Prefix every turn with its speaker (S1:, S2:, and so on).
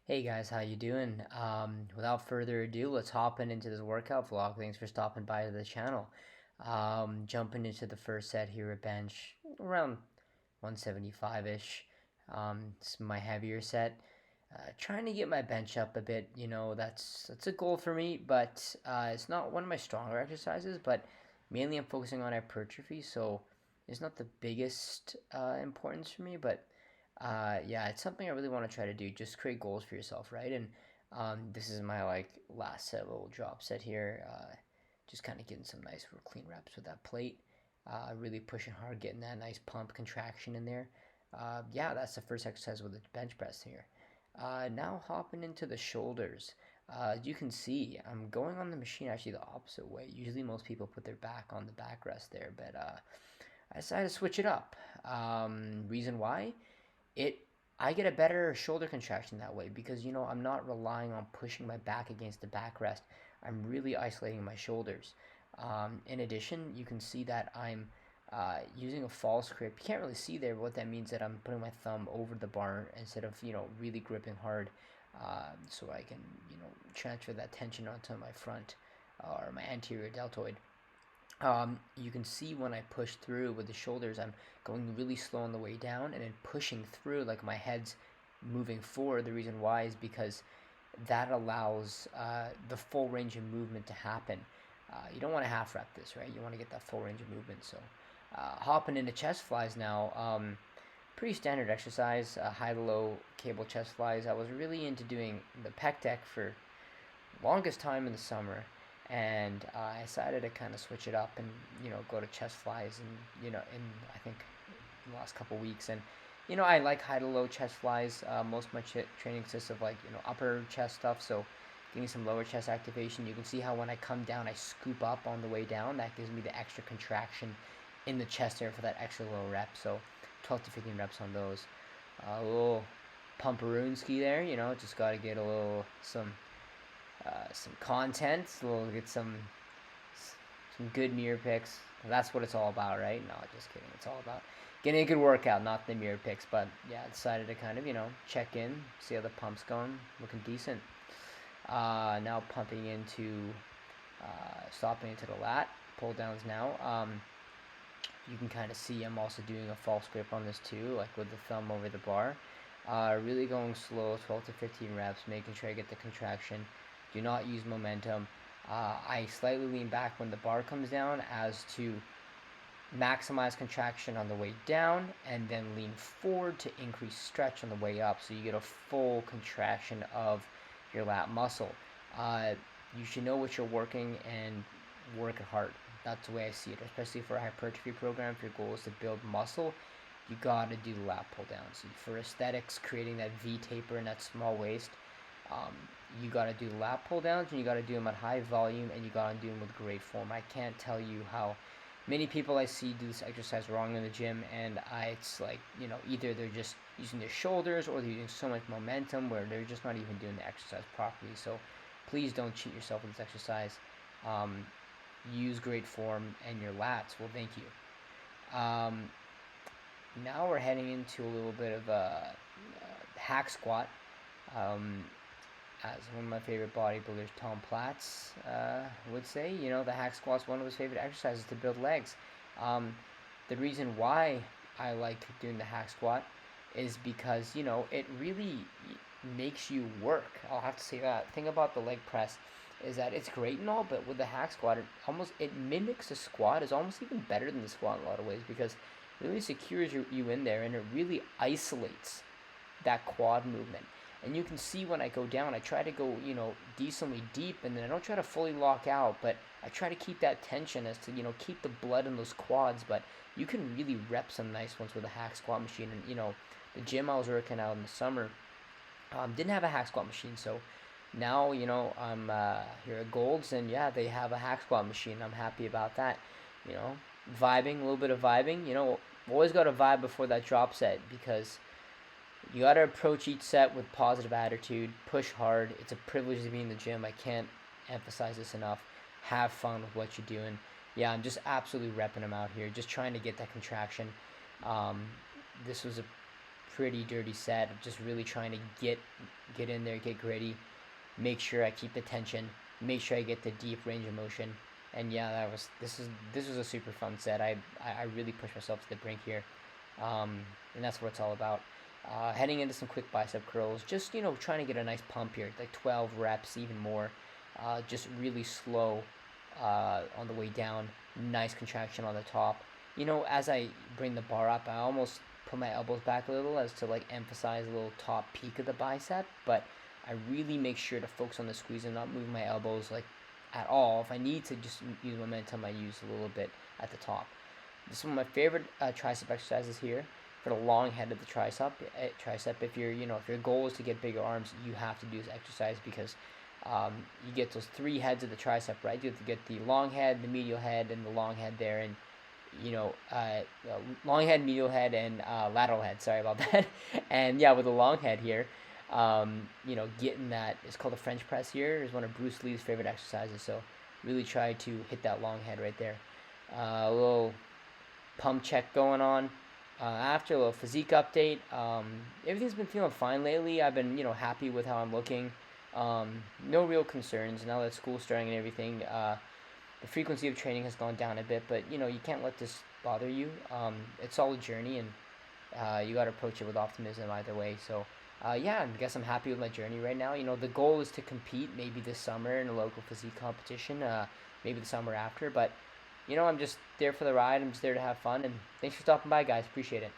S1: Hey guys, how you doing? Without further ado, let's hop into this workout vlog. Thanks for stopping by to the channel. Jumping into the first set here at bench, around 175-ish. It's my heavier set. Trying to get my bench up a bit. That's a goal for me, but it's not one of my stronger exercises. But mainly, I'm focusing on hypertrophy, so it's not the biggest importance for me, but yeah, it's something I really want to try to do. Just create goals for yourself, right? And this is my last set little drop set here. Just kind of getting some nice clean reps with that plate. Really pushing hard, getting that nice pump contraction in there. Yeah, that's the first exercise with the bench press here. Now hopping into the shoulders. You can see I'm going on the machine actually the opposite way. Usually most people put their back on the backrest there, but I decided to switch it up. Reason why? it I get a better shoulder contraction that way because I'm not relying on pushing my back against the backrest. I'm really isolating my shoulders. In addition, you can see that I'm using a false grip. You can't really see there, but what that means is that I'm putting my thumb over the bar instead of really gripping hard, so I can transfer that tension onto my front or my anterior deltoid. You can see when I push through with the shoulders, I'm going really slow on the way down and then pushing through like my head's moving forward. The reason why is because that allows the full range of movement to happen. You don't want to half rep this, right? You want to get that full range of movement. So hopping into chest flies now. Pretty standard exercise, high to low cable chest flies. I was really into doing the pec deck for longest time in the summer, and I decided to kind of switch it up and go to chest flies, and in I think the last couple weeks. And I like high to low chest flies. Most of my training consists of upper chest stuff, so getting some lower chest activation. You can see how when I come down I scoop up on the way down. That gives me the extra contraction in the chest area for that extra low rep. So 12 to 15 reps on those. A little pumperoonski there, just got to get a little some content. We'll get some good mirror pics. That's what it's all about, right? No, just kidding. It's all about getting a good workout, not the mirror pics. But yeah, I decided to kind of check in, see how the pump's going, looking decent. Now pumping into stopping into the lat pull downs now. You can kind of see I'm also doing a false grip on this too, like with the thumb over the bar. Really going slow, 12 to 15 reps, making sure I get the contraction. Do not use momentum. I slightly lean back when the bar comes down as to maximize contraction on the way down, and then lean forward to increase stretch on the way up, so you get a full contraction of your lat muscle. You should know what you're working and work it hard. That's the way I see it, especially for a hypertrophy program. If your goal is to build muscle, you gotta do the lat pull down. So for aesthetics, creating that V taper and that small waist, um, you got to do lat pull downs, and you got to do them at high volume, and you got to do them with great form. I can't tell you how many people I see do this exercise wrong in the gym, and it's like, either they're just using their shoulders or they're using so much momentum where they're just not even doing the exercise properly. So please don't cheat yourself with this exercise. Um, Use great form, and your lats will thank you. Now we're heading into a little bit of a hack squat. Um, as one of my favorite bodybuilders, Tom Platz, would say, the hack squat's one of his favorite exercises to build legs. The reason why I like doing the hack squat is because, it really makes you work. I'll have to say that. The thing about the leg press is that it's great and all, but with the hack squat, it mimics a squat. It's almost even better than the squat in a lot of ways because it really secures you in there, and it really isolates that quad movement. And you can see when I go down, I try to go, decently deep, and then I don't try to fully lock out, but I try to keep that tension as to, keep the blood in those quads. But you can really rep some nice ones with a hack squat machine. And, the gym I was working out in the summer didn't have a hack squat machine. So now, I'm here at Gold's, and yeah, they have a hack squat machine. I'm happy about that. You know, Vibing, a little bit of vibing. Always got to vibe before that drop set because you got to approach each set with positive attitude, push hard. It's a privilege to be in the gym. I can't emphasize this enough. Have fun with what you're doing. Yeah, I'm just absolutely repping them out here, just trying to get that contraction. This was a pretty dirty set of just really trying to get in there, get gritty, make sure I keep the tension, make sure I get the deep range of motion. And yeah, this was a super fun set. I really pushed myself to the brink here, and that's what it's all about. Heading into some quick bicep curls, just trying to get a nice pump here, like 12 reps, even more. Just really slow on the way down. Nice contraction on the top. As I bring the bar up, I almost put my elbows back a little as to like emphasize a little top peak of the bicep, but I really make sure to focus on the squeeze and not move my elbows like at all. If I need to just use momentum, I use a little bit at the top. This is one of my favorite tricep exercises here for the long head of the tricep. If your goal is to get bigger arms, you have to do this exercise because you get those three heads of the tricep, right? You have to get the long head, the medial head, and the long head there, and long head, medial head, and lateral head. Sorry about that. And yeah, with the long head here, getting that, it's called a French press here, is one of Bruce Lee's favorite exercises. So really try to hit that long head right there. A little pump check going on. After a little physique update, everything's been feeling fine lately. I've been, happy with how I'm looking. No real concerns now that school's starting and everything. The frequency of training has gone down a bit, but you can't let this bother you. It's all a journey, and you got to approach it with optimism either way. So, yeah, I guess I'm happy with my journey right now. The goal is to compete maybe this summer in a local physique competition, maybe the summer after. But I'm just there for the ride. I'm just there to have fun. And thanks for stopping by, guys. Appreciate it.